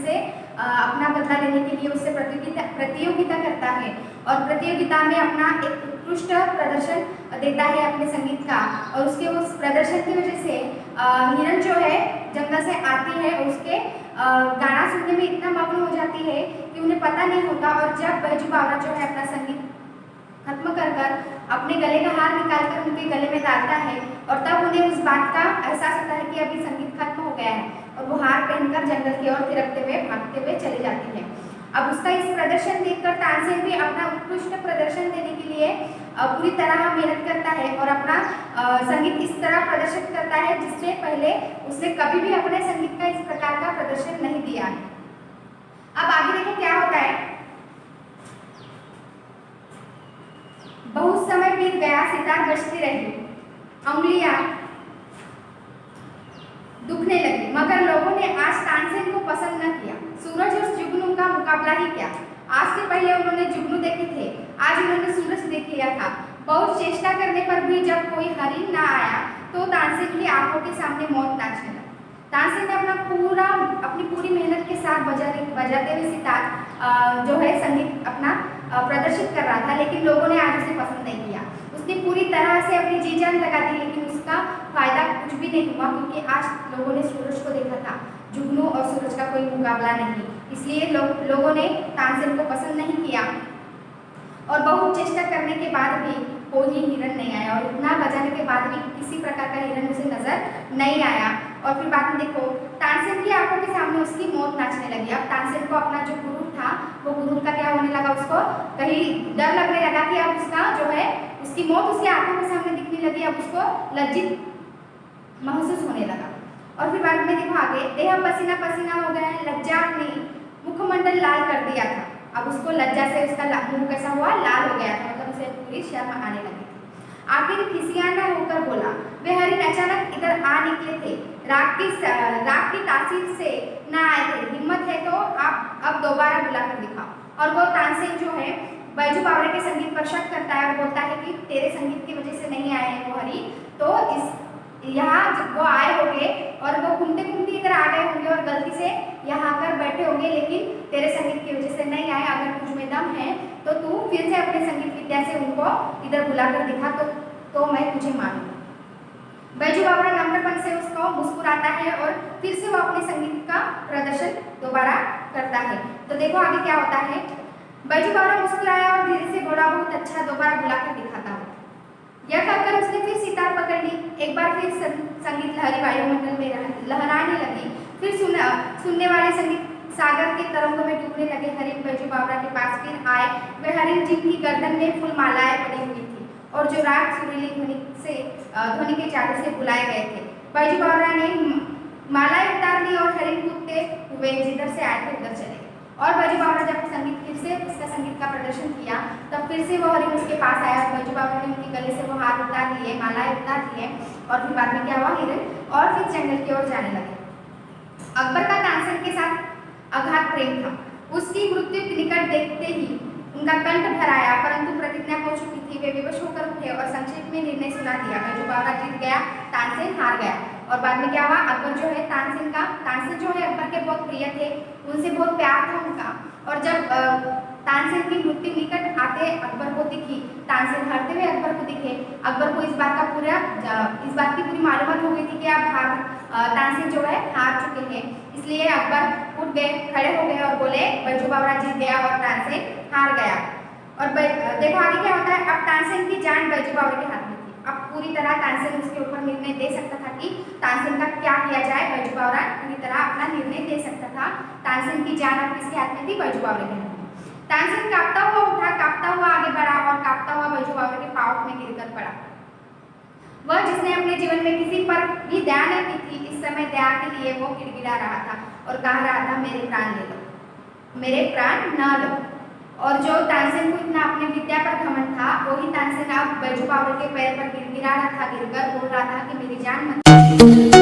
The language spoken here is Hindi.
से अपना बदला लेने के लिए उससे प्रतियोगिता करता है और प्रतियोगिता में अपना एक उत्कृष्ट प्रदर्शन देता है अपने संगीत का। और उसके उस प्रदर्शन की वजह से हिरन जो है जंगल से आती है और उसके गाना सुनने में इतना मग्न हो जाती है कि उन्हें पता नहीं होता। और जब बैजू बावरा जो है अपना संगीत खत्म कर अपने गले का हार निकालकर उनके गले में डालता है और तब उन्हें उस बात का एहसास होता है कि अभी संगीत खत्म हो गया है और वो हार पहनकर जंगल की ओर थिरकते हुए भागते हुए चली जाती है। अब उसका इस प्रदर्शन देखकर तानसेन भी अपना उत्कृष्ट प्रदर्शन देने के लिए पूरी तरह मेहनत करता है और अपना संगीत इस तरह प्रदर्शित करता है जिससे पहले उसने कभी भी अपने संगीत का इस प्रकार का प्रदर्शन नहीं दिया है। अब आगे देखो क्या होता है। बहुत समय बीत गया, सितार बजती रही, उंगलियां दुखने लगी, मगर लोगों ने आज तानसेन को पसंद न किया। सूरज और जुगनू का मुकाबला ही क्या, आज से पहले उन्होंने जुगनू देखे थे, आज उन्होंने सूरज देख लिया था। बहुत चेष्टा करने पर भी जब कोई हरिण ना आया तो तानसेन की आंखों के सामने मौत नाचने लगी। तानसेन ने अपनी पूरी मेहनत के साथ बजाते हुए सितार जो है संगीत अपना प्रदर्शित कर रहा था, लेकिन लोगों ने आज उसे पसंद नहीं किया। उसने पूरी तरह से अपनी जी जान लगा दी, लेकिन उसका फायदा कुछ भी नहीं हुआ क्योंकि आज लोगों ने सूरज को देखा था, जुगनू और सूरज का कोई मुकाबला नहीं। इसलिए लोगों ने तानसेन को पसंद नहीं किया और बहुत चेष्टा करने के बाद भी कोई हिरन नहीं आया और इतना बजाने के बाद भी किसी प्रकार का हिरन उसे नजर नहीं आया। और फिर बाद में देखो तानसेन की आंखों के सामने उसकी मौत नाचने लगी। अब तानसेन को अपना जो गुरूर था वो गुरूर का क्या होने लगा, उसको कहीं डर लगने लगा कि अब उसका जो है उसकी मौत उसकी आंखों के सामने दिखने लगी। अब उसको लज्जित महसूस होने लगा। और फिर बाद में देखो आगे, देह पसीना पसीना हो गया, लज्जा ने मुखमंडल लाल कर दिया था। अब उसको लज्जा से उसका मुंह कैसा हुआ, लाल हो गया था, मतलब उसे पूरी शर्म आने लगी थी। आखिर खिसियाना होकर बोला, वे हरिण अचानक इधर आ निकले थे, राग की तासीर से न आए थे, हिम्मत है तो आप अब दोबारा बुलाकर दिखाओ। और वो तानसेन जो है बैजू बावरा के संगीत पर शक करता है और बोलता है कि तेरे संगीत की वजह से नहीं आए हैं वो हरिण, तो यहाँ जब वो आए होंगे और वो घूमते घूमते इधर आ गए होंगे और गलती से यहाँ आकर बैठे होंगे, लेकिन तेरे संगीत की वजह से नहीं आए। अगर तुझ में दम है तो तू फिर से अपने संगीत विद्या से उनको इधर बुलाकर दिखा तो मैं तुझे मानूंगा। बैजू बावरा नम्रपन से उसको मुस्कुराता है और फिर से वो अपने संगीत का प्रदर्शन दोबारा करता है। तो देखो आगे क्या होता है। बैजू बावरा मुस्कुराया और धीरे से बोला, बहुत अच्छा, दोबारा बुलाकर दिखाता हूँ। यह कहकर उसने फिर सितार पकड़ ली। एक बार फिर संगीत लहरी वायुमंडल में लहराने लगी। फिर सुनने वाले संगीत सागर के तरंगों में डूबने लगे। हरिण बैजू बावरा के पास फिर आए। वे हरिण जिनकी गर्दन में फूल मालाएं पड़ी हुई थी और जो राग सुरीली ध्वनि के जादू से बुलाए गए थे। बैजू बावरा ने मालाएं उतार ली और हरिण कूदते हुए जिधर से आए थे उधर चले। और बैजू बावरा जब फिर से उसका संगीत का प्रदर्शन किया तब फिर से वो हरिण उसके पास आया। बैजू बावरा ने उनके गले से वो हार उतार लिए, मालाएं उतार लिए और फिर बाद में क्या हुआ, हिरन और फिर जंगल की ओर जाने लगे। अकबर का तानसेन के साथ अगाध प्रेम था। उसकी मृत्यु के निकट देखते ही उनका कंठ भर आया, परंतु प्रतिज्ञा हो चुकी थी। वे विवश होकर उठे और संक्षेप में निर्णय सुना दिया। बैजू बावरा जीत गया, तानसेन हार गया। और बाद में क्या हुआ, अकबर जो है तानसेन जो है अकबर के बहुत प्रिय थे, उनसे बहुत प्यार था उनका। और जब तानसेन की मृत्यु निकट आते अकबर को दिखी, तानसेन हारते हुए अकबर को दिखे, अकबर को इस बात की पूरी मालूमात हो गई थी कि अब तानसेन जो है हार चुके हैं। इसलिए अकबर उठ गए, खड़े हो गए और बोले बैजू बावरा जीत गया और तानसेन हार गया। और देखो आगे क्या होता है। अब तानसेन की जान बैजू बावरा के हाथ में थी। अब पूरी तरह तानसेन उसके ऊपर निर्णय दे सकता था कि तानसेन का क्या किया जाए। बैजू बावरा पूरी तरह अपना निर्णय दे सकता था। तानसेन की जान अब किसके हाथ में थी, बैजू बावरा के हाथ में। तानसेन कांपता हुआ उठा, कांपता हुआ आगे बढ़ा और कांपता हुआ बैजू बावरा के पाँव में गिरकर पड़ा। वह जिसने अपने जीवन में किसी पर भी दया न की थी, इस समय दया के लिए वो गिड़गिड़ा रहा था और कह रहा था, मेरे प्राण ले लो, मेरे प्राण न लो। और जो तानसेन को इतना अपने विद्या पर घमंड था, वही तानसेन अब बैजू बावरा के पैर पर गिड़गिड़ा रहा था, गिरकर बोल रहा था कि मेरी जान मत